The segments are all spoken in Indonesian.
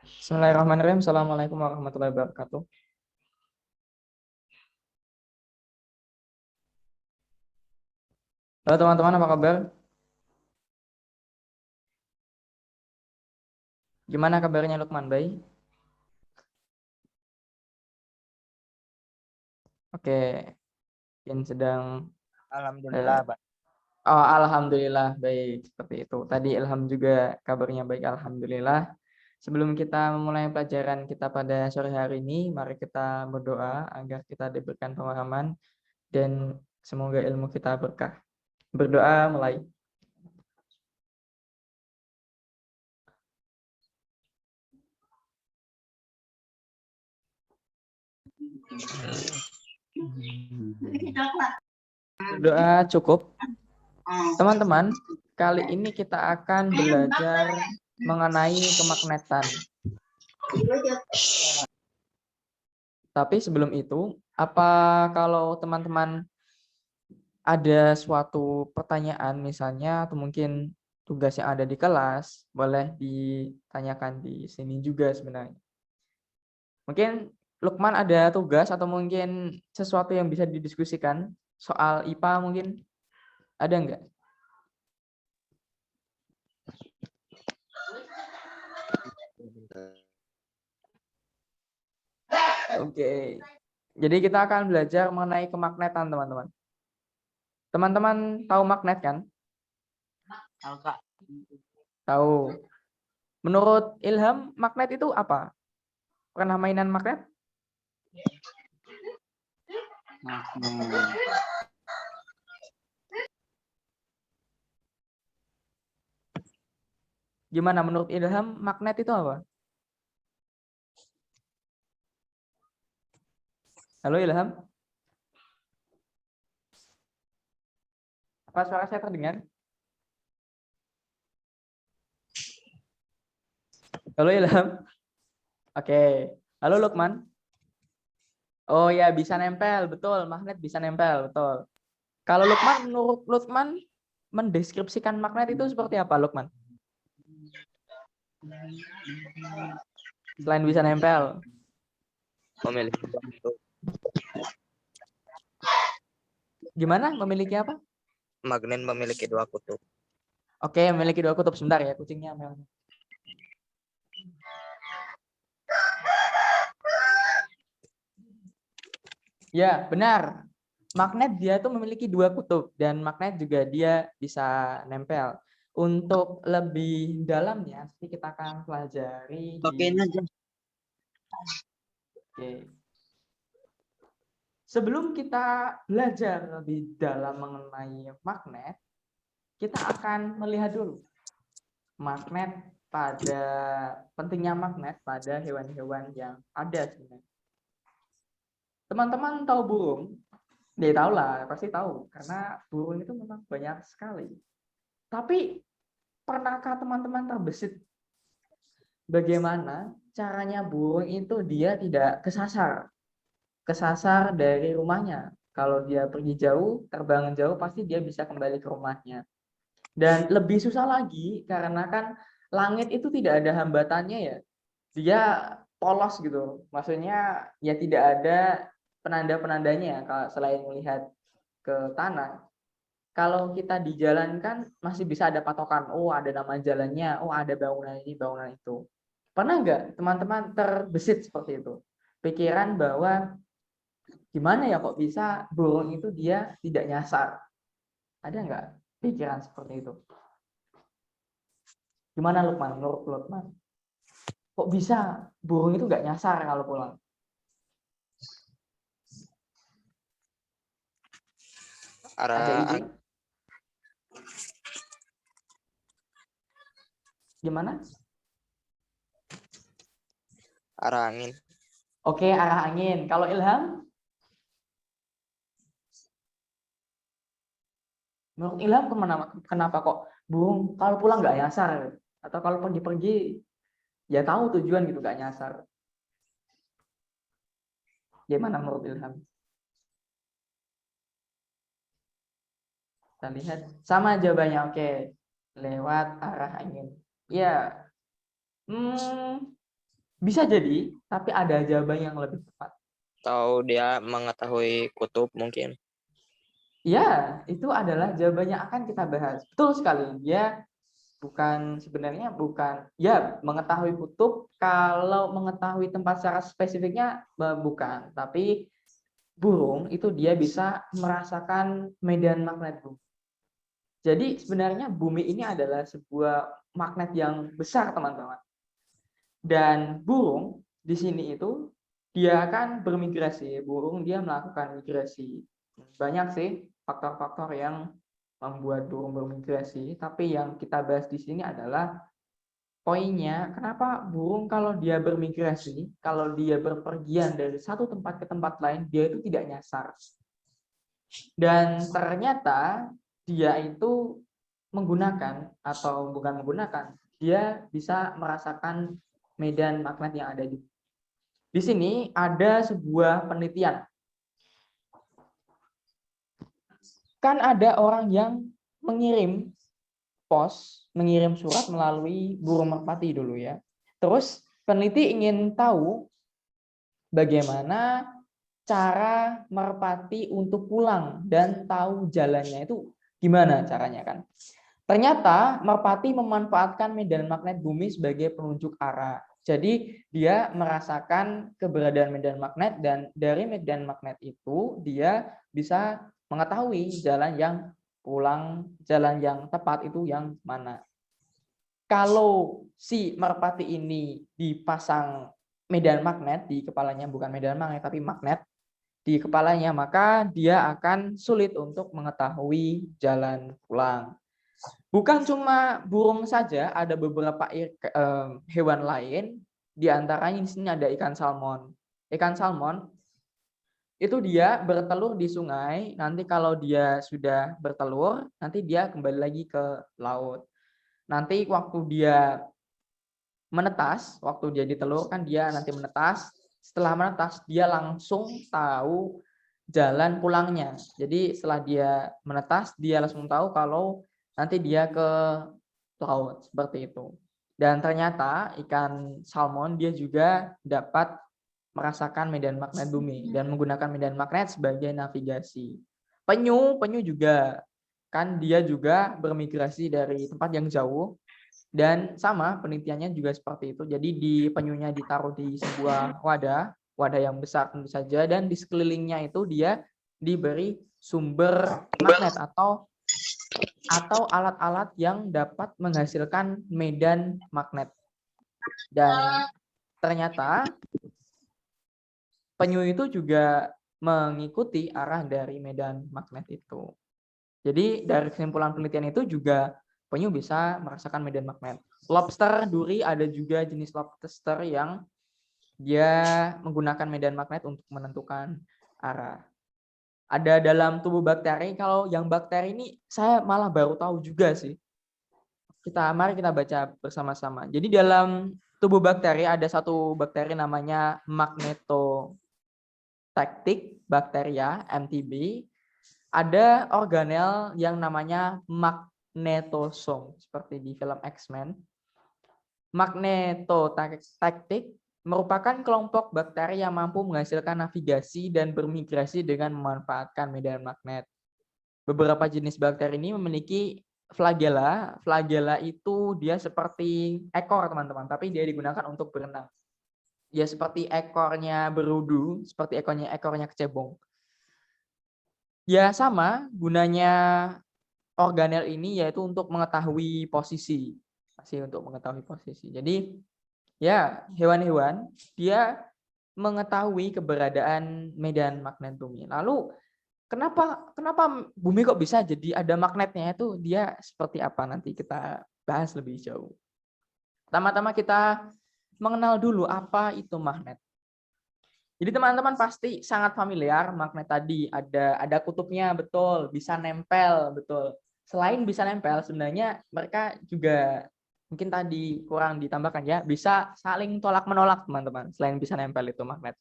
Bismillahirrahmanirrahim. Assalamualaikum warahmatullahi wabarakatuh. Halo teman-teman, apa kabar? Gimana kabarnya Lukman? Baik? Oke, mungkin sedang Alhamdulillah, eh, Pak. alhamdulillah baik seperti itu. Tadi Ilham juga kabarnya baik, alhamdulillah. Sebelum kita memulai pelajaran kita pada sore hari ini, mari kita berdoa agar kita diberikan pemahaman dan semoga ilmu kita berkah. Berdoa mulai. Berdoa cukup. Teman-teman, kali ini kita akan belajar mengenai kemagnetan. Tapi sebelum itu, apa kalau teman-teman ada suatu pertanyaan misalnya atau mungkin tugas yang ada di kelas, boleh ditanyakan di sini juga sebenarnya. Mungkin Lukman ada tugas atau mungkin sesuatu yang bisa didiskusikan soal IPA mungkin ada nggak? Oke. Jadi kita akan belajar mengenai kemagnetan, teman-teman. Teman-teman tahu magnet kan? Tahu, Kak. Tahu. Menurut Ilham, magnet itu apa? Pernah mainan magnet? Gimana menurut Ilham, magnet itu apa? Halo Ilham? Apa suara saya terdengar? Halo Ilham? Oke. Halo Lukman? Oh ya, bisa nempel, betul. Magnet bisa nempel, betul. Kalau Lukman, menurut Lukman, mendeskripsikan magnet itu seperti apa, Lukman? Selain bisa nempel. Memiliki bentuk Gimana? Memiliki apa? magnet memiliki dua kutub. Oke, memiliki dua kutub. Sebentar ya, kucingnya. Ya, benar. Magnet dia tuh memiliki dua kutub dan magnet juga dia bisa nempel. Untuk lebih dalamnya, nanti kita akan pelajari Oke, di. aja. Oke. Sebelum kita belajar lebih dalam mengenai magnet, kita akan melihat dulu magnet pada pentingnya magnet pada hewan-hewan yang ada sebenarnya. Teman-teman tahu burung? Dia tahu lah, pasti tahu karena burung itu memang banyak sekali. Tapi pernahkah teman-teman terbesit bagaimana caranya burung itu dia tidak kesasar dari rumahnya? Kalau dia pergi jauh, terbang jauh, pasti dia bisa kembali ke rumahnya. Dan lebih susah lagi karena kan langit itu tidak ada hambatannya ya. Dia polos gitu. Maksudnya ya tidak ada penanda-penandanya kalau selain melihat ke tanah. Kalau kita di jalan kan masih bisa ada patokan. Oh, ada nama jalannya. Oh, ada bangunan ini, bangunan itu. Pernah nggak teman-teman terbesit seperti itu? Pikiran bahwa gimana ya kok bisa burung itu dia tidak nyasar? Ada nggak pikiran seperti itu? Gimana Lukman? Menurut Lukman? Kok bisa burung itu nggak nyasar kalau pulang? Ada Arah ide? Gimana? arah angin. Oke, arah angin. Kalau Ilham? Menurut Ilham kenapa kok burung kalau pulang nggak nyasar? Atau kalau pergi-pergi ya tahu tujuan gitu nggak nyasar? Gimana menurut Ilham? Kita lihat sama jawabannya. Oke, lewat arah angin. Ya, hmm, Bisa jadi, tapi ada jawaban yang lebih tepat. Atau dia mengetahui kutub mungkin. Ya, itu adalah jawaban yang akan kita bahas. Betul sekali. Dia sebenarnya bukan, ya mengetahui kutub, kalau mengetahui tempat secara spesifiknya bukan. Tapi burung itu dia bisa merasakan medan magnet bumi. Jadi sebenarnya bumi ini adalah sebuah magnet yang besar, teman-teman. Dan burung di sini itu dia akan bermigrasi. Burung dia melakukan migrasi. Banyak sih faktor-faktor yang membuat burung bermigrasi, tapi yang kita bahas di sini adalah poinnya, kenapa burung kalau dia bermigrasi, kalau dia berpergian dari satu tempat ke tempat lain, dia itu tidak nyasar. Dan ternyata dia itu menggunakan, atau bukan menggunakan, dia bisa merasakan medan magnet yang ada di sini. Ada sebuah penelitian. Kan ada orang yang mengirim mengirim surat melalui burung merpati dulu ya. Terus peneliti ingin tahu bagaimana cara merpati untuk pulang dan tahu jalannya itu gimana caranya kan. Ternyata merpati memanfaatkan medan magnet bumi sebagai penunjuk arah. Jadi dia merasakan keberadaan medan magnet dan dari medan magnet itu dia bisa mengetahui jalan yang pulang, jalan yang tepat itu yang mana. Kalau si merpati ini dipasang medan magnet di kepalanya, bukan medan magnet tapi magnet di kepalanya, maka dia akan sulit untuk mengetahui jalan pulang. Bukan cuma burung saja, ada beberapa hewan lain, di antaranya di sini ada ikan salmon. Ikan salmon itu dia bertelur di sungai, nanti kalau dia sudah bertelur, nanti dia kembali lagi ke laut. Nanti waktu dia menetas, waktu dia ditelur kan dia nanti menetas, setelah menetas dia langsung tahu jalan pulangnya. Jadi setelah dia menetas, dia langsung tahu kalau nanti dia ke laut, seperti itu. Dan ternyata ikan salmon dia juga dapat merasakan medan magnet bumi dan menggunakan medan magnet sebagai navigasi. Penyu juga kan dia juga bermigrasi dari tempat yang jauh dan sama penelitiannya juga seperti itu. Jadi di penyunya ditaruh di sebuah wadah yang besar tentu saja, dan di sekelilingnya itu dia diberi sumber magnet atau alat-alat yang dapat menghasilkan medan magnet. Dan ternyata penyu itu juga mengikuti arah dari medan magnet itu. Jadi dari kesimpulan penelitian itu juga penyu bisa merasakan medan magnet. Lobster, duri, ada juga jenis lobster yang dia menggunakan medan magnet untuk menentukan arah. Ada dalam tubuh bakteri, kalau yang bakteri ini saya malah baru tahu juga sih. Mari kita baca bersama-sama. Jadi dalam tubuh bakteri ada satu bakteri namanya magnetotactic bacteria, MTB. Ada organel yang namanya magnetosom, seperti di film X-Men. Magnetotactic merupakan kelompok bakteri yang mampu menghasilkan navigasi dan bermigrasi dengan memanfaatkan medan magnet. Beberapa jenis bakteri ini memiliki flagella. Flagella itu dia seperti ekor, teman-teman, tapi dia digunakan untuk berenang. Ya seperti ekornya berudu, seperti ekornya kecebong. Ya sama, gunanya organel ini yaitu untuk mengetahui posisi. Masih untuk mengetahui posisi. Jadi ya hewan-hewan dia mengetahui keberadaan medan magnet bumi. Lalu kenapa bumi kok bisa jadi ada magnetnya, itu dia seperti apa, nanti kita bahas lebih jauh. Pertama-tama kita mengenal dulu apa itu magnet. Jadi teman-teman pasti sangat familiar magnet tadi, ada kutubnya, betul, bisa nempel, betul. Selain bisa nempel, sebenarnya mereka juga mungkin tadi kurang ditambahkan ya, bisa saling tolak-menolak, teman-teman. Selain bisa nempel itu magnet.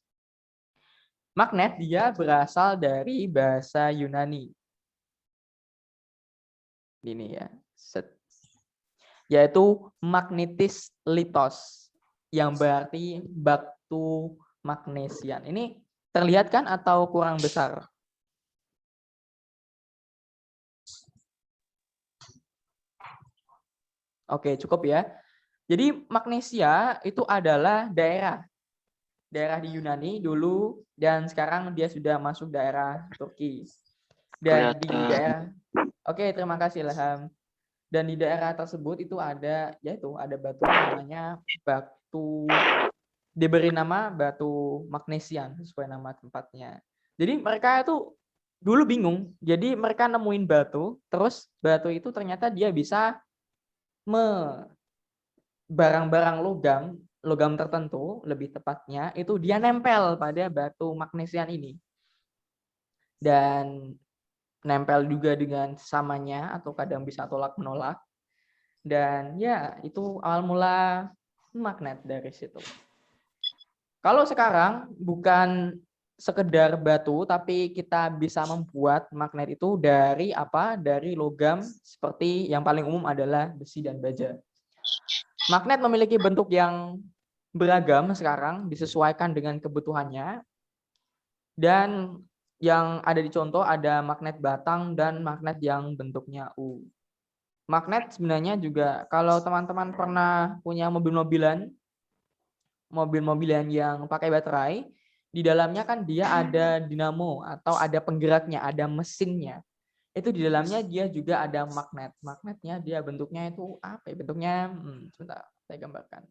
Magnet dia berasal dari bahasa Yunani. Ini ya. Yaitu magnetis litos. yang berarti batu magnesian. Ini terlihat kan atau kurang besar? Oke, cukup ya. Jadi magnesia itu adalah daerah di Yunani dulu dan sekarang dia sudah masuk daerah Turki. Dan di daerah Oke, terima kasih Ilham. Dan di daerah tersebut itu ada ada batu namanya batu, diberi nama batu magnesian sesuai nama tempatnya. Jadi mereka itu dulu bingung. Jadi mereka nemuin batu, terus batu itu ternyata dia bisa barang-barang logam tertentu, lebih tepatnya itu dia nempel pada batu magnesian ini. Dan nempel juga dengan sesamanya atau kadang bisa tolak-menolak. Dan ya, itu awal mula magnet dari situ. Kalau sekarang bukan sekedar batu, tapi kita bisa membuat magnet itu dari apa? Dari logam seperti yang paling umum adalah besi dan baja. Magnet memiliki bentuk yang beragam sekarang, disesuaikan dengan kebutuhannya. Dan yang ada di contoh ada magnet batang dan magnet yang bentuknya U. Magnet sebenarnya juga kalau teman-teman pernah punya mobil-mobilan yang pakai baterai, di dalamnya kan dia ada dinamo atau ada penggeraknya, ada mesinnya. Itu di dalamnya dia juga ada magnet. Magnetnya dia bentuknya itu apa ya? Bentuknya sebentar saya gambarkan.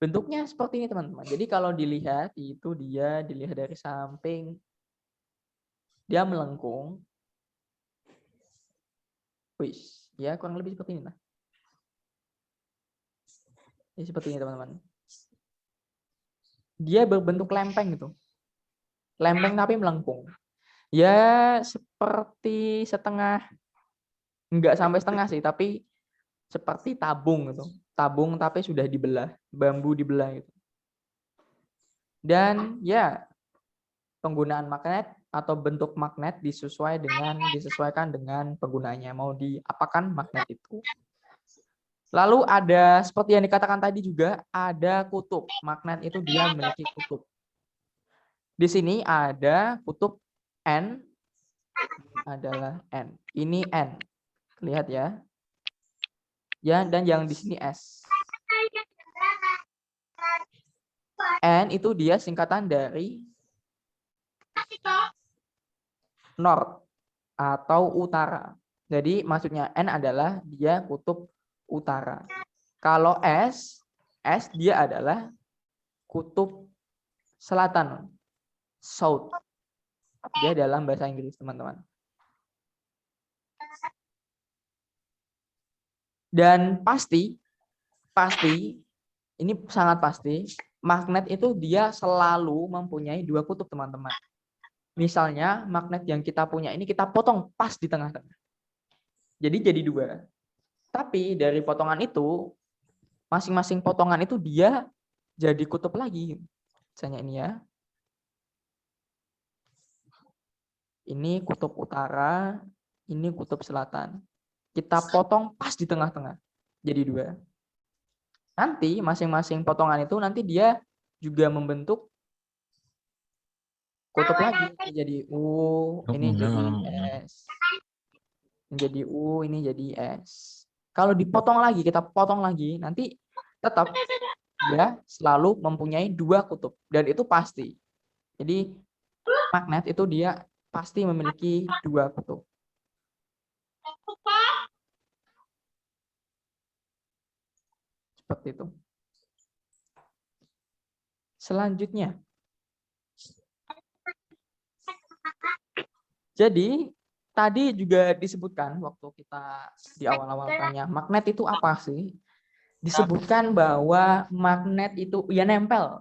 Bentuknya seperti ini teman-teman. Jadi kalau dilihat itu dia dilihat dari samping, dia melengkung. Wih, ya kurang lebih seperti ini lah. Ini seperti ini teman-teman. Dia berbentuk lempeng gitu. Lempeng tapi melengkung. Ya seperti setengah, enggak sampai setengah sih, tapi seperti tabung gitu. Tabung tapi sudah dibelah, bambu dibelah gitu. Dan ya penggunaan magnet atau bentuk magnet disesuaikan dengan penggunanya. Mau diapakan magnet itu. Lalu ada seperti yang dikatakan tadi juga ada kutub. Magnet itu dia memiliki kutub. Di sini ada kutub N, adalah N. Ini N. Lihat ya. Ya, dan yang di sini S. N itu dia singkatan dari North atau utara. Jadi maksudnya N adalah dia kutub utara. Kalau S dia adalah kutub selatan, south. Dia dalam bahasa Inggris, teman-teman. Dan pasti, ini sangat pasti, magnet itu dia selalu mempunyai dua kutub, teman-teman. Misalnya magnet yang kita punya ini kita potong pas di tengah-tengah. Jadi dua. Tapi dari potongan itu, masing-masing potongan itu dia jadi kutub lagi. Misalnya ini ya. Ini kutub utara, ini kutub selatan. Kita potong pas di tengah-tengah. Jadi dua. Nanti masing-masing potongan itu nanti dia juga membentuk kutub lagi. Ini jadi U, ini jadi S. Ini jadi U, ini jadi S. Kalau dipotong lagi, kita potong lagi, nanti tetap dia selalu mempunyai dua kutub. Dan itu pasti. Jadi magnet itu dia pasti memiliki dua kutub. Seperti itu. Selanjutnya. Jadi tadi juga disebutkan waktu kita di awal-awal tanya, magnet itu apa sih? Disebutkan bahwa magnet itu ya nempel.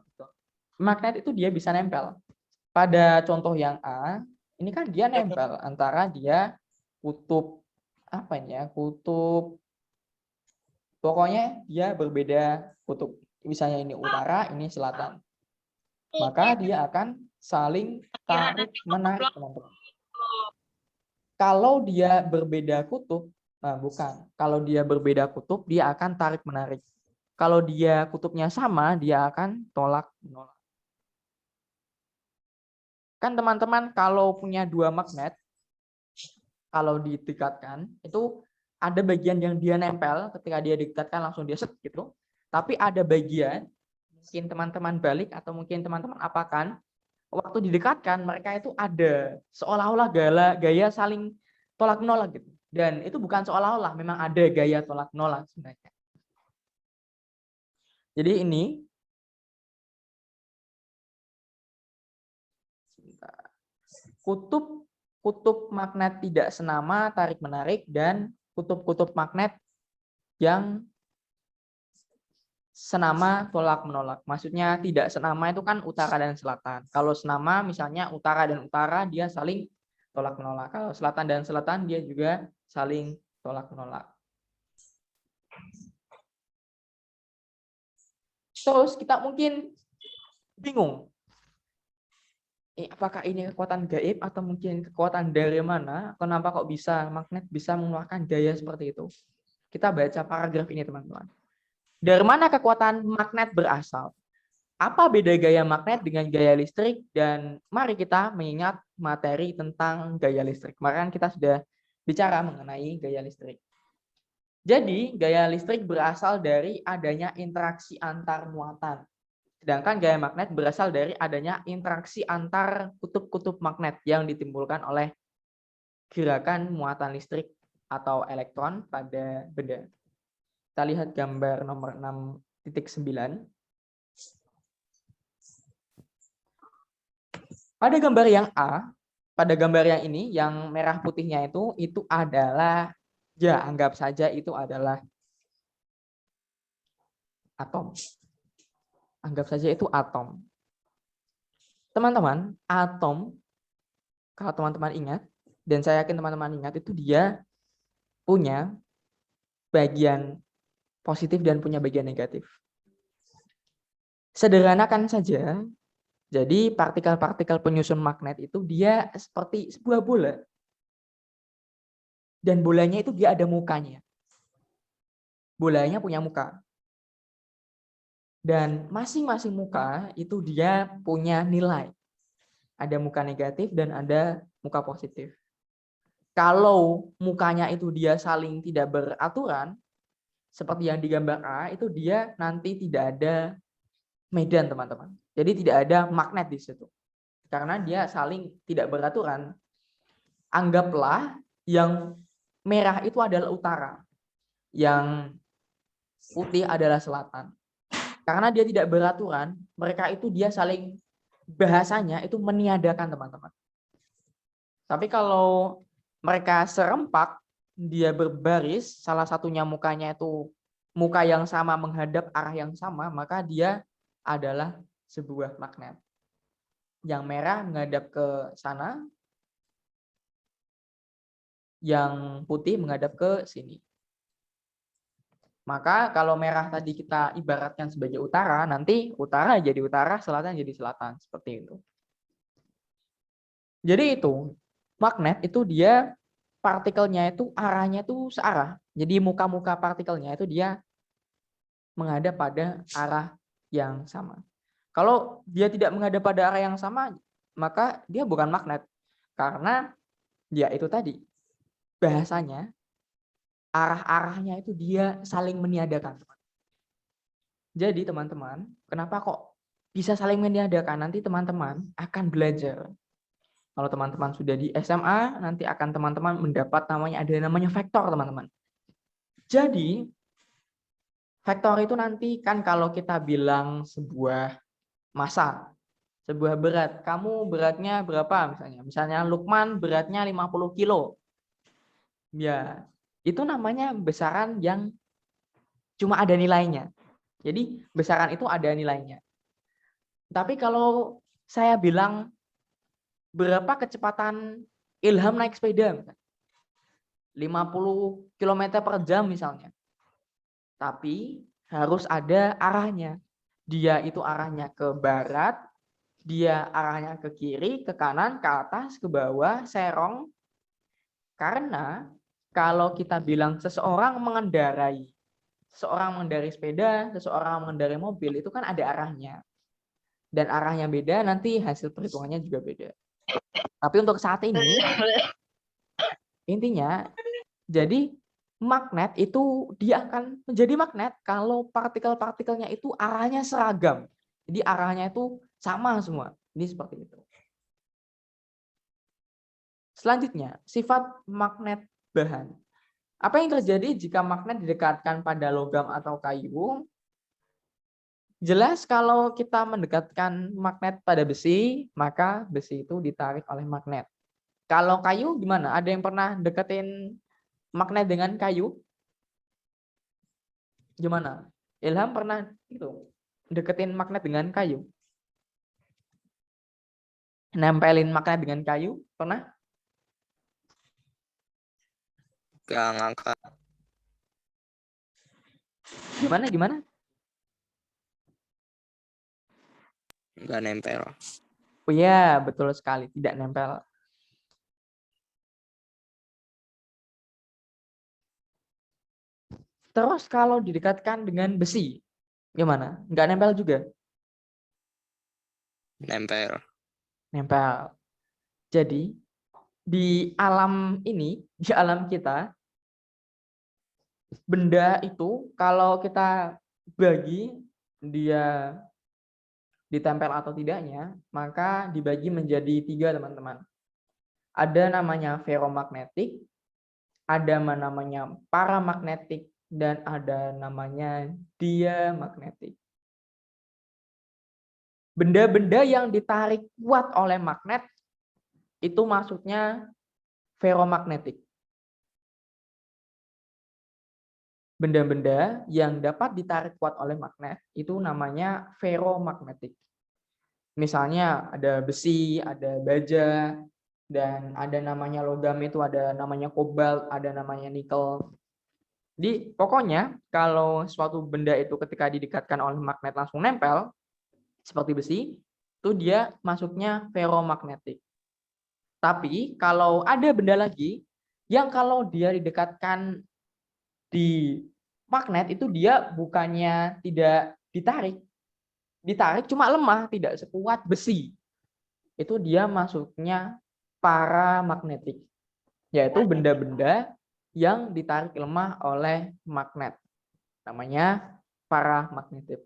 Magnet itu dia bisa nempel. Pada contoh yang A, ini kan dia nempel antara dia kutub apa ini ya? Kutub, pokoknya dia berbeda kutub. Misalnya ini utara, ini selatan. Maka dia akan saling tarik menarik, teman-teman. Kalau dia berbeda kutub, nah bukan. Kalau dia berbeda kutub, dia akan tarik menarik. kalau dia kutubnya sama, dia akan tolak menolak. Kan teman-teman kalau punya dua magnet, kalau didekatkan, itu ada bagian yang dia nempel, ketika dia dekatkan langsung dia set gitu. Tapi ada bagian, mungkin teman-teman balik atau mungkin teman-teman apakan, waktu didekatkan mereka itu ada seolah-olah gaya saling tolak menolak gitu. Dan itu bukan seolah-olah, memang ada gaya tolak menolak sebenarnya. Jadi ini kutub magnet tidak senama tarik menarik dan kutub-kutub magnet yang senama tolak menolak. Maksudnya tidak senama itu kan utara dan selatan. Kalau senama misalnya utara dan utara dia saling tolak menolak. Kalau selatan dan selatan dia juga saling tolak menolak. Terus kita mungkin bingung. Apakah ini kekuatan gaib atau mungkin kekuatan dari mana? Kenapa kok bisa magnet bisa mengeluarkan gaya seperti itu? Kita baca paragraf ini teman-teman. Dari mana kekuatan magnet berasal? Apa beda gaya magnet dengan gaya listrik? Dan mari kita mengingat materi tentang gaya listrik. Kemarin kita sudah bicara mengenai gaya listrik. Jadi gaya listrik berasal dari adanya interaksi antar muatan. Sedangkan gaya magnet berasal dari adanya interaksi antar kutub-kutub magnet yang ditimbulkan oleh gerakan muatan listrik atau elektron pada benda. Kita lihat gambar nomor 6.9. Pada gambar yang A, pada gambar yang ini, yang merah putihnya itu adalah, ya anggap saja itu adalah atom. Anggap saja itu atom. Teman-teman, atom, kalau teman-teman ingat, dan saya yakin teman-teman ingat, itu dia punya bagian positif dan punya bagian negatif. Sederhanakan saja, jadi partikel-partikel penyusun magnet itu dia seperti sebuah bola. Dan bolanya itu dia ada mukanya. Bolanya punya muka. Dan masing-masing muka itu dia punya nilai. Ada muka negatif dan ada muka positif. Kalau mukanya itu dia saling tidak beraturan, seperti yang di gambar A, itu dia nanti tidak ada medan, teman-teman. Jadi tidak ada magnet di situ. Karena dia saling tidak beraturan. Anggaplah yang merah itu adalah utara. Yang putih adalah selatan. Karena dia tidak beraturan, mereka itu dia saling bahasanya itu meniadakan, teman-teman. Tapi kalau mereka serempak, dia berbaris, salah satunya mukanya itu muka yang sama menghadap arah yang sama, maka dia adalah sebuah magnet. Yang merah menghadap ke sana, yang putih menghadap ke sini. Maka kalau merah tadi kita ibaratkan sebagai utara, nanti utara jadi utara, selatan jadi selatan, seperti itu. Jadi itu, magnet itu dia partikelnya itu arahnya itu searah. Jadi muka-muka partikelnya itu dia menghadap pada arah yang sama. Kalau dia tidak menghadap pada arah yang sama, maka dia bukan magnet. Karena ya itu tadi, bahasanya arah-arahnya itu dia saling meniadakan. Jadi teman-teman, kenapa kok bisa saling meniadakan? Nanti teman-teman akan belajar. Kalau teman-teman sudah di SMA, nanti akan teman-teman mendapat ada namanya vektor, teman-teman. Jadi, vektor itu nanti kan kalau kita bilang sebuah massa, sebuah berat. Kamu beratnya berapa misalnya? Misalnya Lukman beratnya 50 kilo. Ya, itu namanya besaran yang cuma ada nilainya. Jadi besaran itu ada nilainya. Tapi kalau saya bilang berapa kecepatan Ilham naik sepeda, misalnya, 50 km per jam misalnya. Tapi harus ada arahnya. Dia itu arahnya ke barat, dia arahnya ke kiri, ke kanan, ke atas, ke bawah, serong. Karena kalau kita bilang seseorang mengendarai seseorang mengendarai sepeda, seseorang mengendarai mobil itu kan ada arahnya. Dan arahnya beda, nanti hasil perhitungannya juga beda. Tapi untuk saat ini, intinya, jadi magnet itu dia akan menjadi magnet kalau partikel-partikelnya itu arahnya seragam. Jadi arahnya itu sama semua. Ini seperti itu. Selanjutnya, sifat magnet bahan. Apa yang terjadi jika magnet didekatkan pada logam atau kayu? Jelas kalau kita mendekatkan magnet pada besi, maka besi itu ditarik oleh magnet. Kalau kayu gimana? Ada yang pernah deketin magnet dengan kayu? Gimana? Ilham pernah itu deketin magnet dengan kayu? Nempelin magnet dengan kayu? Pernah? Gak ngangkat. Gimana? Gak nempel. Oh iya, betul sekali. Tidak nempel. Terus kalau didekatkan dengan besi, gimana? Nggak nempel juga? Nempel. Nempel. Jadi, di alam ini, di alam kita, benda itu kalau kita bagi dia ditempel atau tidaknya, maka dibagi menjadi 3, teman-teman. Ada namanya ferromagnetik, ada namanya paramagnetik, dan ada namanya diamagnetik. Benda-benda yang ditarik kuat oleh magnet itu maksudnya ferromagnetik. Benda-benda yang dapat ditarik kuat oleh magnet itu namanya ferromagnetik. Misalnya ada besi, ada baja, dan ada namanya logam itu ada namanya kobalt, ada namanya nikel. Jadi pokoknya kalau suatu benda itu ketika didekatkan oleh magnet langsung nempel, seperti besi, itu dia masuknya ferromagnetik. Tapi kalau ada benda lagi yang kalau dia didekatkan di magnet itu dia bukannya tidak ditarik cuma lemah, tidak sekuat besi. Itu dia masuknya paramagnetik, yaitu benda-benda yang ditarik lemah oleh magnet. Namanya paramagnetik.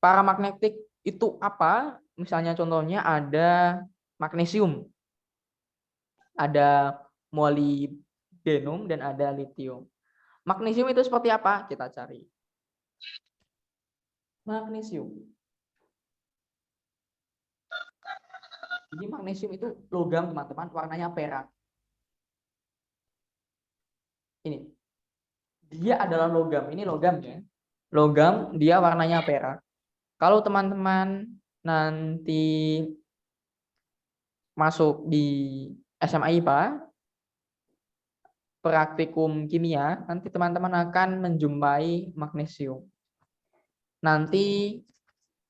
Paramagnetik itu apa? Misalnya contohnya ada magnesium, ada molybdenum, dan ada litium. Magnesium itu seperti apa? Kita cari. Magnesium. Jadi magnesium itu logam, teman-teman, warnanya perak. Ini. Dia adalah logam. Ini logamnya. Logam, dia warnanya perak. Kalau teman-teman nanti masuk di SMA IPA, praktikum kimia, nanti teman-teman akan menjumpai magnesium. Nanti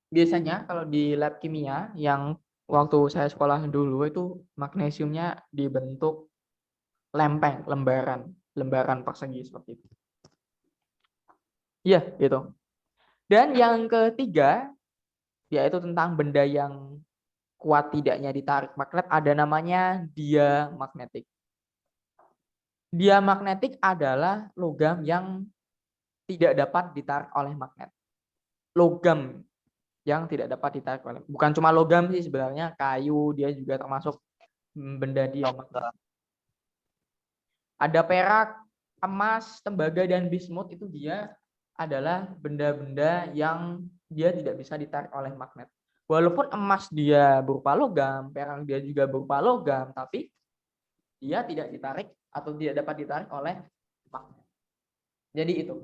biasanya kalau di lab kimia yang waktu saya sekolah dulu itu magnesiumnya dibentuk lempeng, lembaran persegi seperti itu. Iya, gitu. Dan yang ketiga yaitu tentang benda yang kuat tidaknya ditarik magnet, ada namanya diamagnetik. Diamagnetik adalah logam yang tidak dapat ditarik oleh magnet. Logam yang tidak dapat ditarik oleh, bukan cuma logam sih sebenarnya, kayu dia juga termasuk benda diamagnetik. Ada perak, emas, tembaga, dan bismut, itu dia adalah benda-benda yang dia tidak bisa ditarik oleh magnet. Walaupun emas dia berupa logam, perak dia juga berupa logam, tapi dia tidak ditarik atau tidak dapat ditarik oleh magnet. Jadi itu.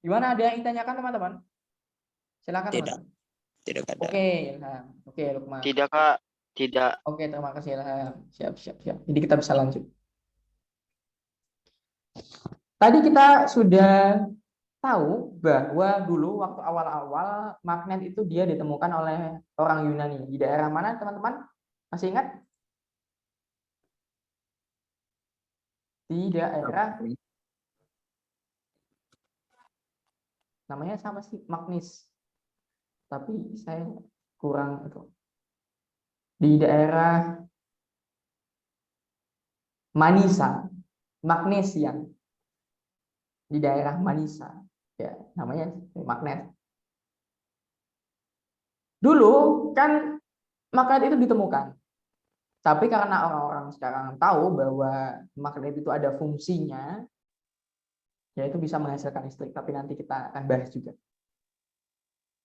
Gimana, ada yang ingin tanyakan, teman-teman? Silakan, Tidak. teman-teman. Tidak ada. Oke, Ilham. Oke, Lukman. Tidak, Kak. Tidak. Oke, terima kasih, Ilham. Siap. Jadi kita bisa lanjut. Tadi kita sudah tahu bahwa dulu waktu awal-awal magnet itu dia ditemukan oleh orang Yunani. Di daerah mana, teman-teman? Masih ingat? Di daerah namanya sama sih, magnis. Tapi saya kurang itu. Di daerah Manisa, magnesian. Di daerah Manisa, ya namanya magnet. Dulu kan magnet itu ditemukan, tapi karena orang-orang sekarang tahu bahwa magnet itu ada fungsinya, yaitu bisa menghasilkan listrik. Tapi nanti kita akan bahas juga.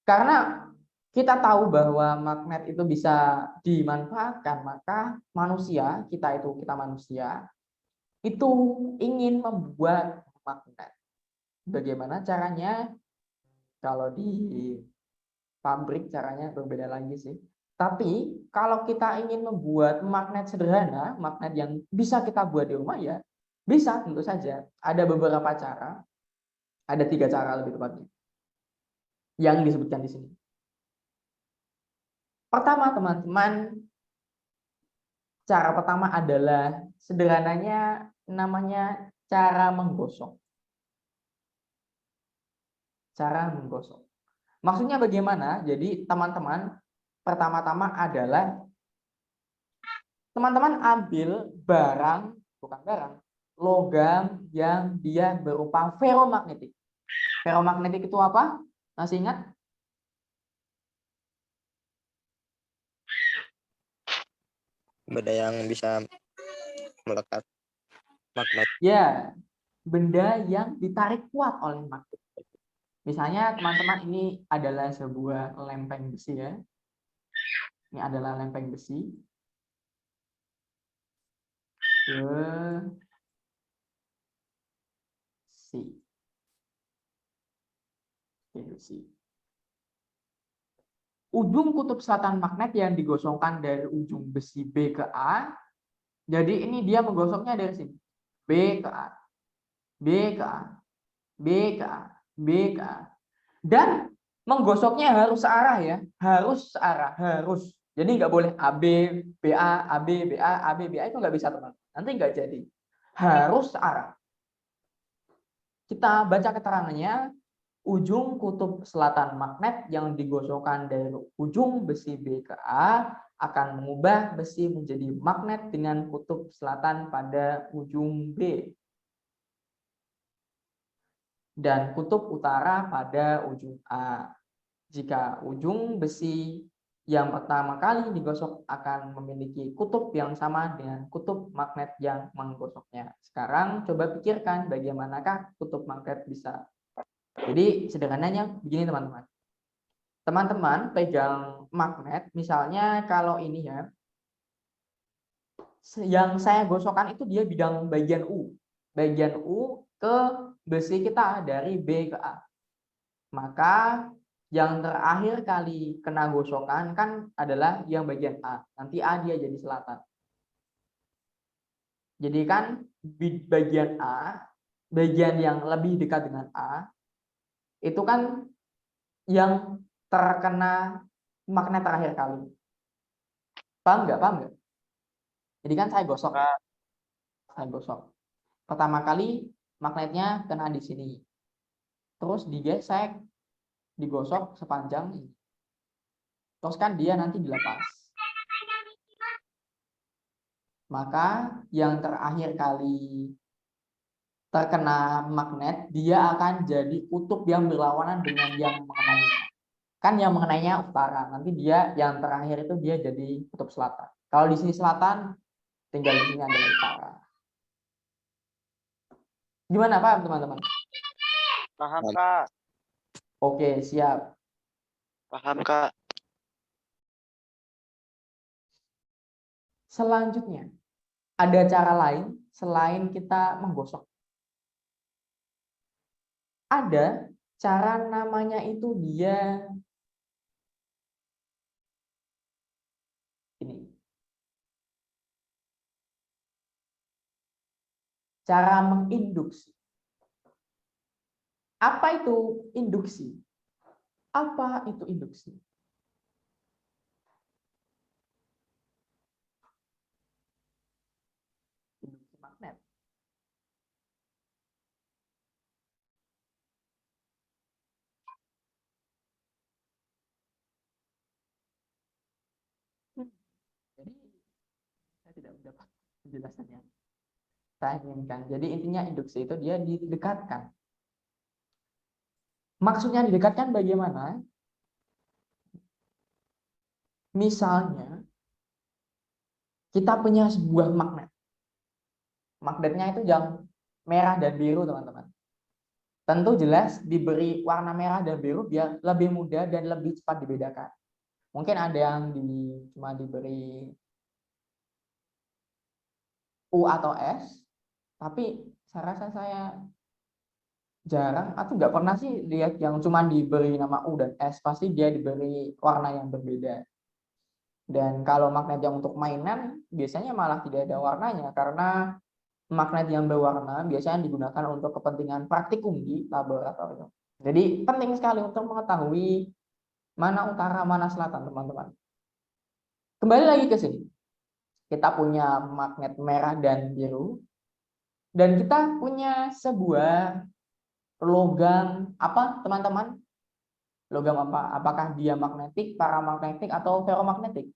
Karena kita tahu bahwa magnet itu bisa dimanfaatkan, maka manusia, kita manusia, itu ingin membuat magnet. Bagaimana caranya? Kalau di pabrik caranya berbeda lagi sih. Tapi kalau kita ingin membuat magnet sederhana, magnet yang bisa kita buat di rumah, ya bisa, tentu saja. Ada beberapa cara, ada 3 cara lebih tepatnya yang disebutkan di sini. Pertama, teman-teman, cara pertama adalah sederhananya namanya cara menggosok. Cara menggosok. Maksudnya bagaimana? Jadi teman-teman, pertama-tama adalah teman-teman ambil bukan barang, logam yang dia berupa ferromagnetik. Ferromagnetik itu apa? Masih ingat? Benda yang bisa melekat magnet. Ya, benda yang ditarik kuat oleh magnet. Misalnya teman-teman, ini adalah sebuah lempeng besi ya. Ini adalah lempeng besi. Besi. Ujung kutub selatan magnet yang digosokkan dari ujung besi B ke A. Jadi ini dia menggosoknya dari sini. B ke A. B ke A. B ke A. B ke A. Dan menggosoknya harus searah ya. Harus searah. Harus. Jadi nggak boleh AB, BA, AB, BA, AB, BA. Itu nggak bisa, teman. Nanti nggak jadi. Harus searah. Kita baca keterangannya. Ujung kutub selatan magnet yang digosokkan dari ujung besi B ke A akan mengubah besi menjadi magnet dengan kutub selatan pada ujung B dan kutub utara pada ujung A. Jika ujung besi yang pertama kali digosok akan memiliki kutub yang sama dengan kutub magnet yang menggosoknya. Sekarang coba pikirkan bagaimanakah kutub magnet bisa. Jadi sederhananya begini, teman-teman. Teman-teman pegang magnet, misalnya kalau ini ya, yang saya gosokkan itu dia bidang bagian U. Bagian U ke besi kita dari B ke A. Maka yang terakhir kali kena gosokan kan adalah yang bagian A. Nanti A dia jadi selatan. Jadi kan bagian A, bagian yang lebih dekat dengan A, itu kan yang terkena magnet terakhir kali. Paham nggak? Paham nggak? Jadi kan saya gosok. Saya gosok. Pertama kali magnetnya kena di sini. Terus digesek, digosok sepanjang ini. Terus kan dia nanti dilepas. Maka yang terakhir kali terkena magnet, dia akan jadi kutub yang berlawanan dengan yang mengenainya. Kan yang mengenainya utara, nanti dia yang terakhir itu dia jadi kutub selatan. Kalau di sini selatan, tinggal di sini adalah utara. Gimana, paham teman-teman? Paham, Kak. Oke, siap. Paham, Kak. Selanjutnya, ada cara lain selain kita menggosok. Ada cara namanya itu dia ini. Cara menginduksi. Apa itu induksi? Apa itu induksi? Induksi magnet. tidak mendapat penjelasannya saya inginkan. Jadi intinya induksi itu dia didekatkan. Maksudnya didekatkan bagaimana? Misalnya kita punya sebuah magnet. Magnetnya itu yang merah dan biru, teman-teman. Tentu jelas diberi warna merah dan biru biar lebih mudah dan lebih cepat dibedakan. Mungkin ada yang cuma diberi U atau S, tapi saya rasa saya jarang atau nggak pernah sih lihat yang cuma diberi nama U dan S, pasti dia diberi warna yang berbeda. Dan kalau magnet yang untuk mainan biasanya malah tidak ada warnanya, karena magnet yang berwarna biasanya digunakan untuk kepentingan praktikum di laboratorium. Jadi penting sekali untuk mengetahui mana utara, mana selatan, teman-teman. Kembali lagi ke sini. Kita punya magnet merah dan biru. Dan kita punya sebuah logam apa, teman-teman? Logam apa? Apakah dia magnetik, paramagnetik, atau ferromagnetik?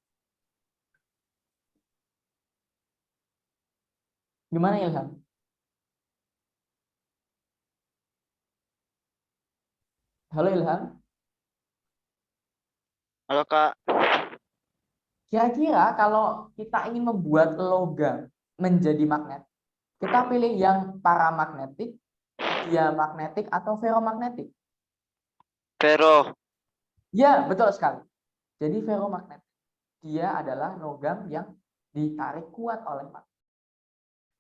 Gimana, Ilham? Halo, Ilham. Halo Kak. Kira-kira kalau kita ingin membuat logam menjadi magnet, kita pilih yang paramagnetik, diamagnetik, atau ferromagnetik? Vero. Ya, betul sekali. Jadi ferromagnetik. Dia adalah logam yang ditarik kuat oleh magnet.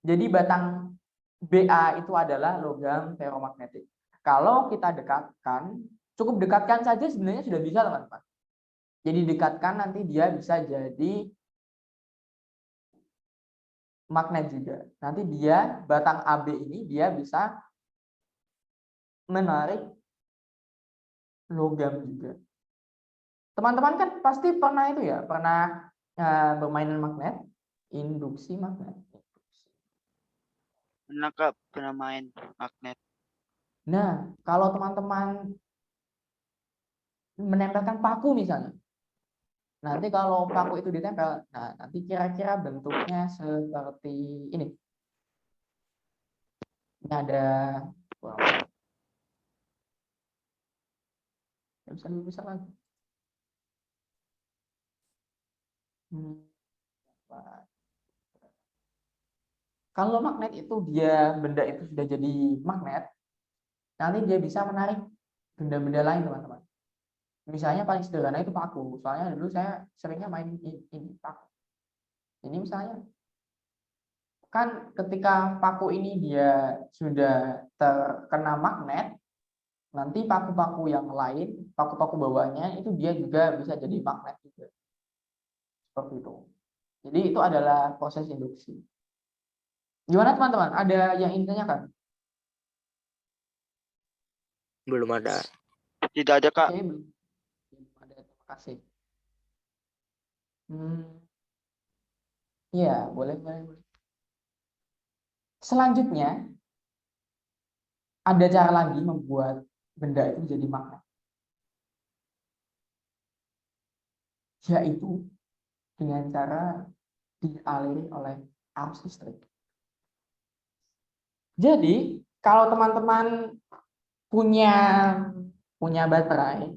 Jadi batang Ba itu adalah logam ferromagnetik. Kalau kita dekatkan, cukup dekatkan saja sebenarnya sudah bisa, teman-teman. Jadi dekatkan, nanti dia bisa jadi magnet juga. Nanti dia, batang Ab ini dia bisa menarik logam juga. Teman-teman kan pasti pernah itu ya, pernah bermainan magnet, induksi magnet. Pernah Kak, pernah main magnet. Nah, kalau teman-teman menempelkan paku misalnya, nanti kalau paku itu ditempel, nah nanti kira-kira bentuknya seperti ini. Ini ada, wow, nggak bisa lebih besar lagi. Kalau magnet itu dia, benda itu sudah jadi magnet, nanti dia bisa menarik benda-benda lain, teman-teman. Misalnya paling sederhana itu paku. Soalnya dulu saya seringnya main ini paku. Ini misalnya kan ketika paku ini dia sudah terkena magnet, nanti paku-paku yang lain, paku-paku bawahnya itu dia juga bisa jadi magnet juga. Seperti itu. Jadi itu adalah proses induksi. Gimana, teman-teman? Ada yang ingin ditanyakan? Belum ada. Tidak ada Kak. Oke, belum ada. Terima kasih. Ya, boleh. Selanjutnya, ada cara lagi membuat benda itu jadi magnet, yaitu dengan cara dialiri oleh arus listrik. Jadi, kalau teman-teman punya baterai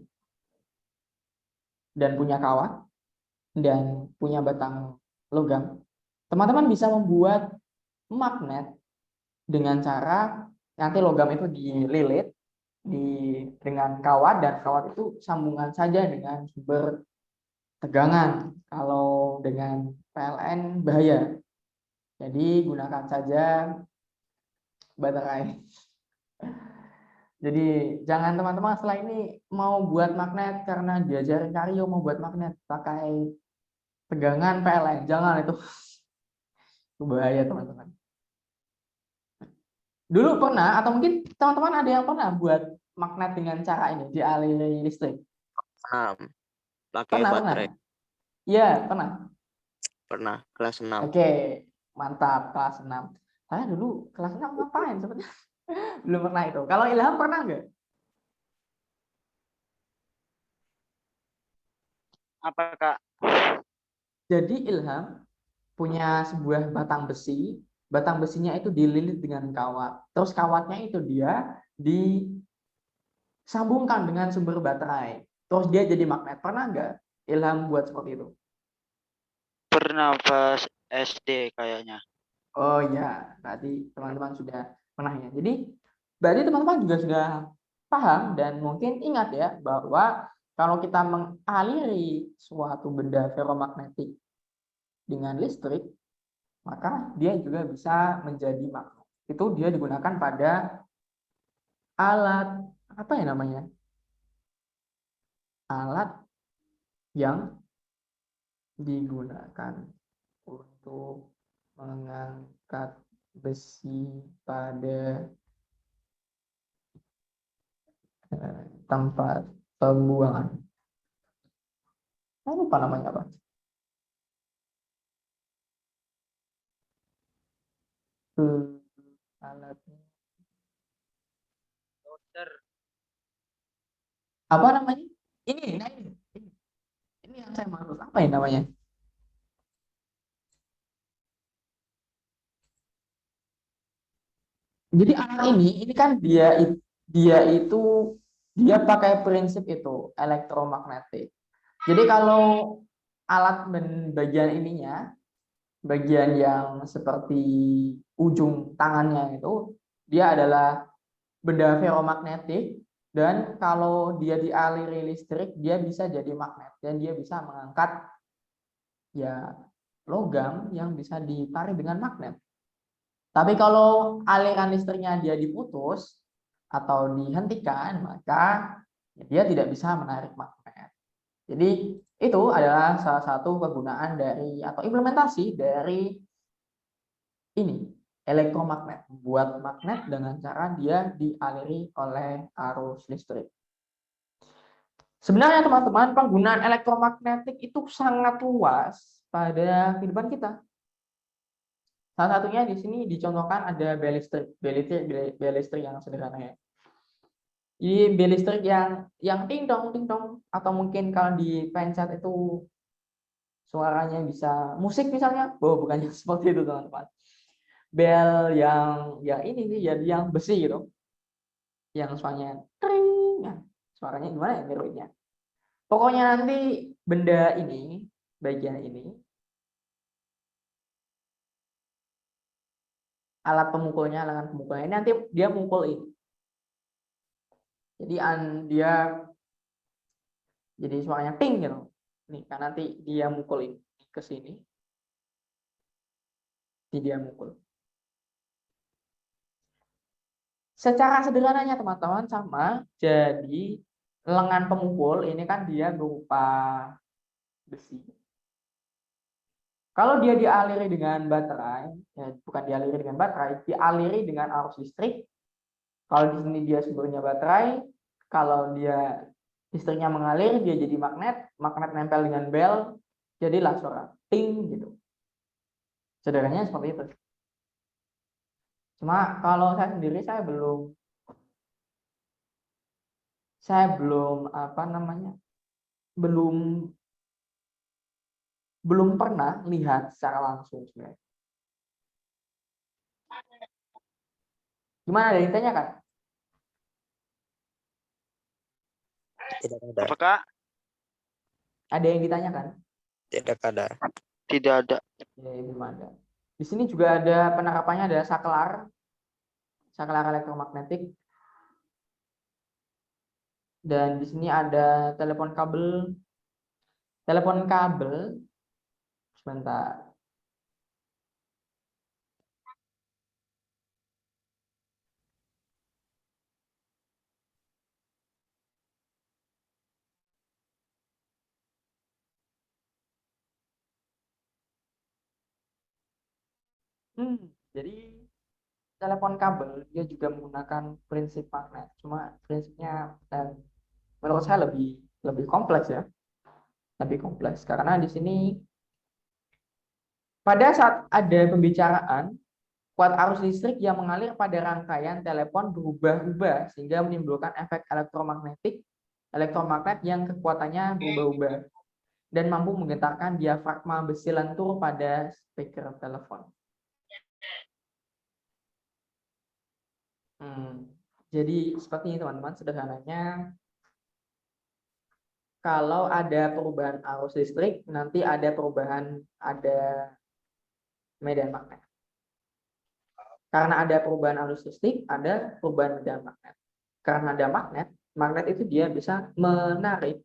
dan punya kawat dan punya batang logam, teman-teman bisa membuat magnet dengan cara nanti logam itu dililit dengan kawat, dan kawat itu sambungan saja dengan sumber tegangan. Kalau dengan PLN bahaya. Jadi gunakan saja baterai. Jadi jangan teman-teman setelah ini mau buat magnet karena diajarin Karyo mau buat magnet pakai tegangan PLN. Jangan, itu bahaya, teman-teman. Dulu pernah, atau mungkin teman-teman ada yang pernah buat magnet dengan cara ini, dialiri listrik? Pakai Pernah. baterai. Iya, pernah. Pernah kelas 6. Oke, mantap, kelas 6. Saya dulu kelas 6 ngapain sebenarnya? Belum pernah itu. Kalau Ilham pernah nggak? Apa Kak? Jadi Ilham punya sebuah batang besi. Batang besinya itu dililit dengan kawat. Terus kawatnya itu dia disambungkan dengan sumber baterai. Terus dia jadi magnet. Pernah nggak Ilham buat seperti itu? Pernah pas SD kayaknya. Oh ya, berarti teman-teman sudah pernah ya. Jadi berarti teman-teman juga sudah paham dan mungkin ingat ya bahwa kalau kita mengaliri suatu benda ferromagnetik dengan listrik, maka dia juga bisa menjadi magnet. Itu dia digunakan pada alat apa ya namanya? Alat yang digunakan untuk mengangkat besi pada tempat pembuangan. Saya lupa namanya apa. Alatnya apa namanya? Ini yang saya maksud. Apa ya namanya? Jadi alat ini kan dia pakai prinsip itu elektromagnetik. Jadi kalau alat bagian ininya, bagian yang seperti ujung tangannya itu, dia adalah benda ferromagnetik dan kalau dia dialiri listrik, dia bisa jadi magnet dan dia bisa mengangkat ya logam yang bisa ditarik dengan magnet. Tapi kalau aliran listriknya dia diputus atau dihentikan, maka dia tidak bisa menarik magnet. Jadi itu adalah salah satu kegunaan dari atau implementasi dari ini elektromagnet. Buat magnet dengan cara dia dialiri oleh arus listrik. Sebenarnya teman-teman, penggunaan elektromagnetik itu sangat luas pada kehidupan kita. Salah satunya di sini dicontohkan ada bel listrik yang sederhana ya. Jadi bel listrik yang ting dong atau mungkin kalau dipencet itu suaranya bisa musik misalnya. Oh, bukannya seperti itu teman-teman. Bel yang ini sih jadi yang besi gitu. Yang suaranya tring. Nah, suaranya gimana ya niruinnya? Pokoknya nanti benda ini, bagian ini alat pemukulnya ini nanti dia mukul ini. Jadi dia jadi suaranya ting gitu. Nih, kan nanti dia mukul ini ke sini. Dia mukul. Secara sederhananya teman-teman sama. Jadi lengan pemukul ini kan dia berupa besi. Kalau dia dialiri dengan baterai, ya bukan dialiri dengan baterai, dialiri dengan arus listrik. Kalau di sini dia sumbernya baterai, kalau dia listriknya mengalir, dia jadi magnet, magnet nempel dengan bel, jadilah suara ting gitu. Sederhananya seperti itu. Cuma kalau saya sendiri saya belum apa namanya? belum pernah lihat secara langsung sebenarnya. Gimana, ada yang ditanyakan? Tidak ada. Apakah Ada yang ditanyakan? Tidak ada. tidak ada? Ya, belum ada. Di sini juga ada penerapannya, ada saklar elektromagnetik. Dan di sini ada telepon kabel. Sebentar. Jadi telepon kabel dia juga menggunakan prinsip magnet. Cuma prinsipnya menurut saya lebih kompleks ya. Lebih kompleks karena di sini pada saat ada pembicaraan, kuat arus listrik yang mengalir pada rangkaian telepon berubah-ubah sehingga menimbulkan efek elektromagnet yang kekuatannya berubah-ubah. dan mampu menggetarkan diafragma besi lentur pada speaker telepon. Jadi seperti ini teman-teman, sederhananya kalau ada perubahan arus listrik, nanti ada medan magnet. Karena ada perubahan arus listrik, ada perubahan medan magnet. Karena ada magnet itu dia bisa menarik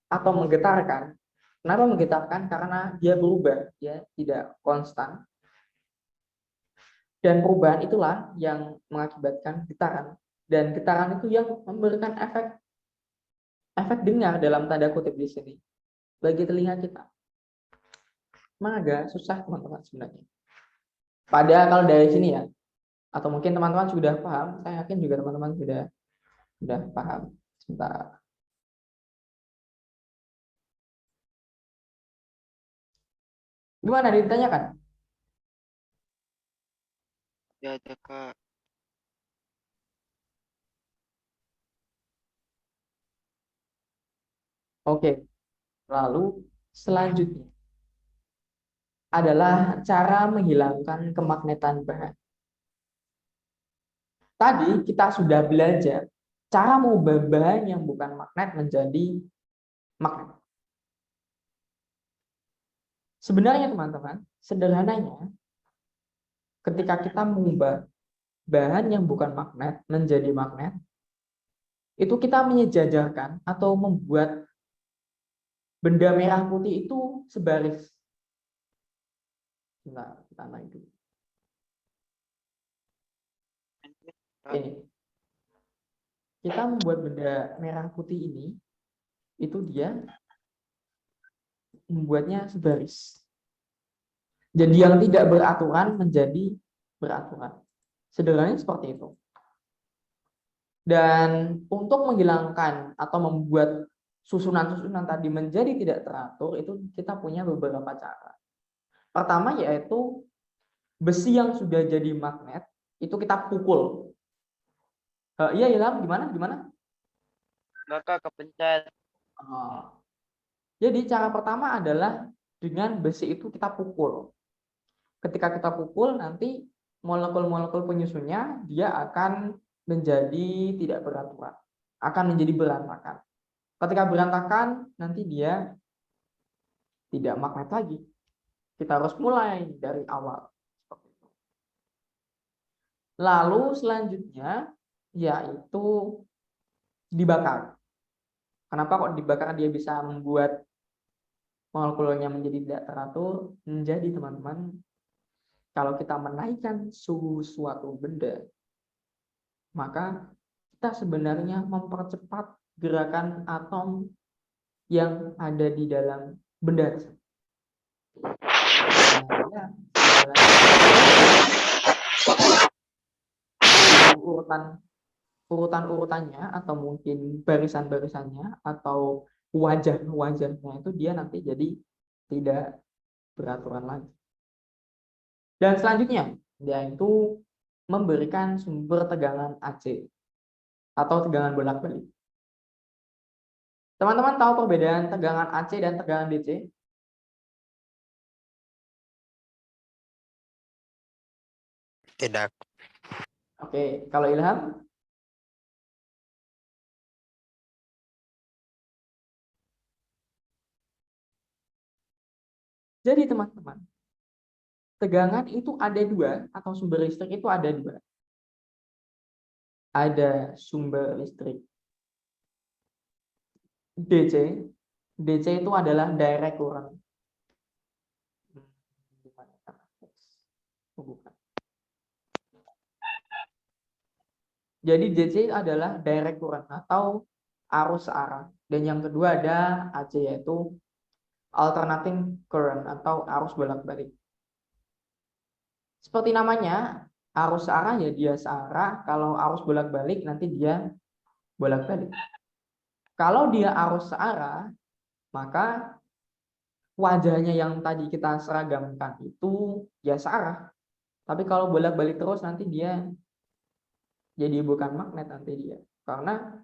atau menggetarkan. Kenapa menggetarkan? Karena dia berubah, dia tidak konstan. Dan perubahan itulah yang mengakibatkan getaran. Dan getaran itu yang memberikan efek dengar dalam tanda kutip di sini bagi telinga kita. Memang agak susah teman-teman sebenarnya. Padahal kalau dari sini ya, atau mungkin teman-teman sudah paham, saya yakin juga teman-teman sudah paham. Sebentar. Gimana, ditanyakan? Ya ada Kak. Oke. Lalu selanjutnya adalah cara menghilangkan kemagnetan bahan. Tadi kita sudah belajar cara mengubah bahan yang bukan magnet menjadi magnet. Sebenarnya teman-teman, sederhananya ketika kita mengubah bahan yang bukan magnet menjadi magnet, itu kita menyejajarkan atau membuat benda merah putih itu sebaris. Nah, kita naik dulu. Ini. Kita membuat benda merah putih ini, itu dia membuatnya sebaris. Jadi yang tidak beraturan menjadi beraturan. Sederhananya seperti itu. Dan untuk menghilangkan atau membuat susunan-susunan tadi menjadi tidak teratur, itu kita punya beberapa cara. Pertama yaitu besi yang sudah jadi magnet, itu kita pukul. Iya Ilham, gimana? Kakak kepencet. Jadi cara pertama adalah dengan besi itu kita pukul. Ketika kita pukul, nanti molekul-molekul penyusunnya dia akan menjadi tidak beraturan, akan menjadi berantakan. Ketika berantakan, nanti dia tidak magnet lagi. Kita harus mulai dari awal. Lalu selanjutnya yaitu dibakar. Kenapa kok dibakar dia bisa membuat molekulnya menjadi tidak teratur? Menjadi teman-teman, kalau kita menaikkan suhu suatu benda, maka kita sebenarnya mempercepat gerakan atom yang ada di dalam benda tersebut. Urutan-urutannya atau mungkin barisan-barisannya atau wajah-wajahnya itu dia nanti jadi tidak beraturan lagi. Dan selanjutnya yaitu memberikan sumber tegangan AC atau tegangan bolak-balik. Teman-teman tahu perbedaan tegangan AC dan tegangan DC? Tidak. Oke, kalau Ilham? Jadi teman-teman, tegangan itu ada dua, atau sumber listrik itu ada dua. Ada sumber listrik DC. DC itu adalah direct current. Jadi DC adalah direct current atau arus searah. Dan yang kedua ada AC yaitu alternating current atau arus bolak-balik. Seperti namanya, arus searah ya dia searah, kalau arus bolak-balik nanti dia bolak-balik. Kalau dia arus searah, maka wajahnya yang tadi kita seragamkan itu ya searah. Tapi kalau bolak-balik terus nanti dia jadi bukan magnet nanti dia. Karena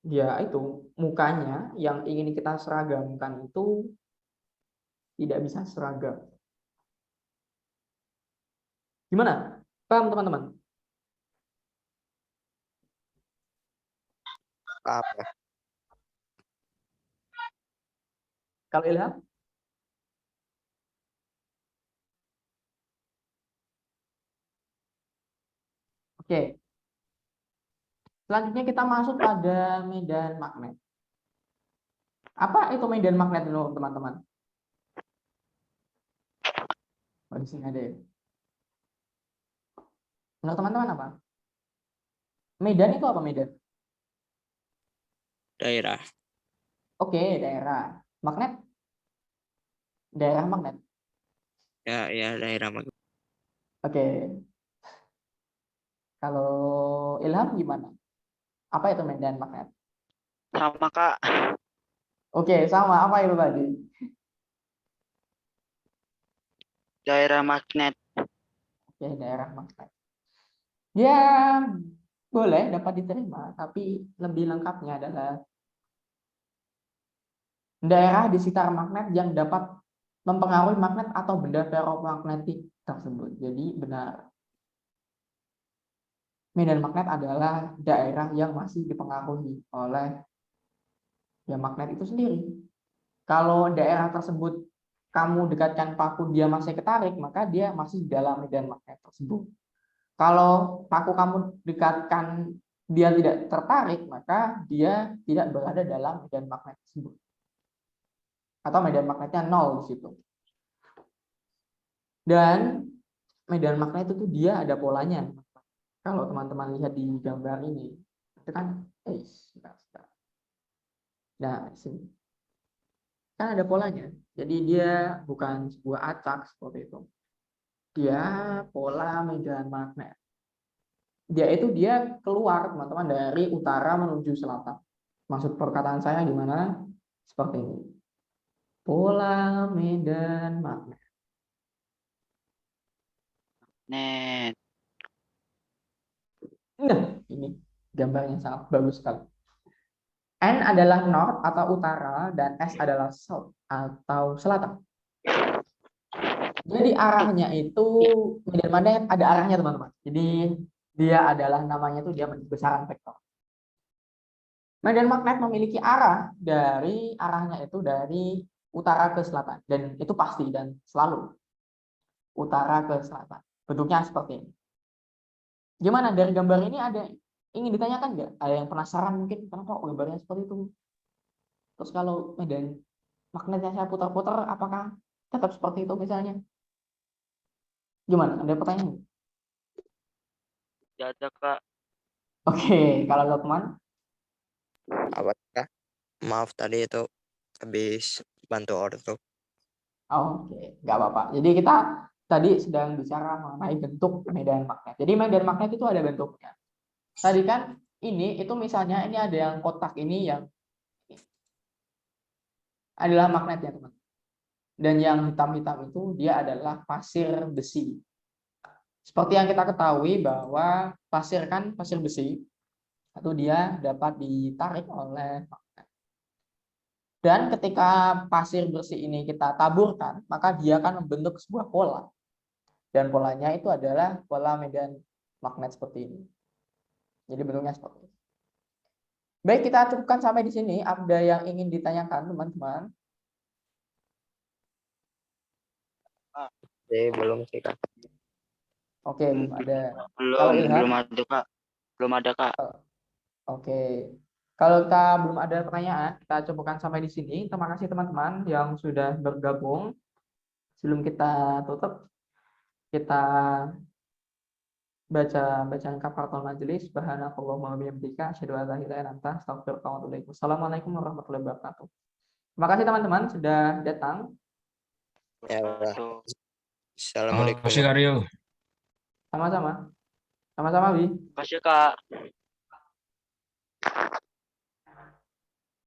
Ya itu mukanya yang ingin kita seragamkan itu tidak bisa seragam. Gimana? Paham teman-teman? Apa? Kalau Ilham? Oke. Selanjutnya kita masuk pada medan magnet. Apa itu medan magnet dulu teman-teman? Oh, di sini ada ya. Menurut teman-teman apa? Medan itu apa medan? Daerah. Oke, daerah. Magnet? Daerah magnet. Ya, ya daerah magnet. Oke. Kalau Ilham gimana? Apa itu medan magnet? Sama Kak. Oke, sama. Apa itu tadi? Daerah magnet. Oke, daerah magnet. Ya, boleh dapat diterima, tapi lebih lengkapnya adalah daerah di sekitar magnet yang dapat mempengaruhi magnet atau benda ferromagnetik tersebut. Jadi benar, medan magnet adalah daerah yang masih dipengaruhi oleh ya magnet itu sendiri. Kalau daerah tersebut kamu dekatkan paku dia masih ketarik, maka dia masih di dalam medan magnet tersebut. Kalau paku kamu dekatkan dia tidak tertarik, maka dia tidak berada dalam medan magnet tersebut. Atau medan magnetnya nol di situ. Dan medan magnet itu dia ada polanya. Kalau teman-teman lihat di gambar ini, itu kan, nah sini kan ada polanya. Jadi dia bukan sebuah acak seperti itu. Dia pola medan magnet. Dia keluar teman-teman dari utara menuju selatan. Maksud perkataan saya gimana? Seperti ini. Pola medan magnet. Net. Nah, ini gambarnya sangat bagus sekali. N adalah north atau utara dan S adalah south atau selatan. Jadi arahnya itu medan magnet ada arahnya teman-teman. Jadi dia adalah namanya itu dia besaran vektor. Medan magnet memiliki arah dari arahnya itu dari utara ke selatan dan itu pasti dan selalu utara ke selatan. Bentuknya seperti ini. Gimana dari gambar ini ada ingin ditanyakan nggak? Ada yang penasaran mungkin kenapa gambarnya seperti itu? Terus kalau medan magnetnya saya putar-putar, apakah tetap seperti itu misalnya? Gimana? Ada pertanyaan? Ya ada Kak. Oke, kalau Lukman? Apa ya? Maaf tadi itu habis bantu ortu. Oke, nggak apa-apa. Jadi kita tadi sedang bicara mengenai bentuk medan magnet. Jadi medan magnet itu ada bentuknya. Tadi kan ini itu misalnya ini ada yang kotak ini yang adalah magnet ya teman. Dan yang hitam-hitam itu dia adalah pasir besi. Seperti yang kita ketahui bahwa pasir besi itu dia dapat ditarik oleh magnet. Dan ketika pasir bersih ini kita taburkan, maka dia akan membentuk sebuah pola. Dan polanya itu adalah pola medan magnet seperti ini. Jadi bentuknya seperti ini. Baik, kita cukupkan sampai di sini. Ada yang ingin ditanyakan, teman-teman? Jadi belum sih Kak. Oke, belum ada. Kalau Ilham? Belum ada Kak. Belum ada Kak. Oke. Kalau kita belum ada pertanyaan, kita cukupkan sampai di sini. Terima kasih teman-teman yang sudah bergabung. Sebelum kita tutup, kita baca bacaan kafaratul majelis. Subhanakallahumma wa bihamdika asyhadu an la ilaha illa anta astaghfiruka wa atubu ilaik. Wassalamualaikum warahmatullahi wabarakatuh. Terima kasih teman-teman sudah datang. Ya, Tuh. Assalamualaikum. Makasih Karyo. Sama-sama. Sama-sama, Bi. Kasih Kak.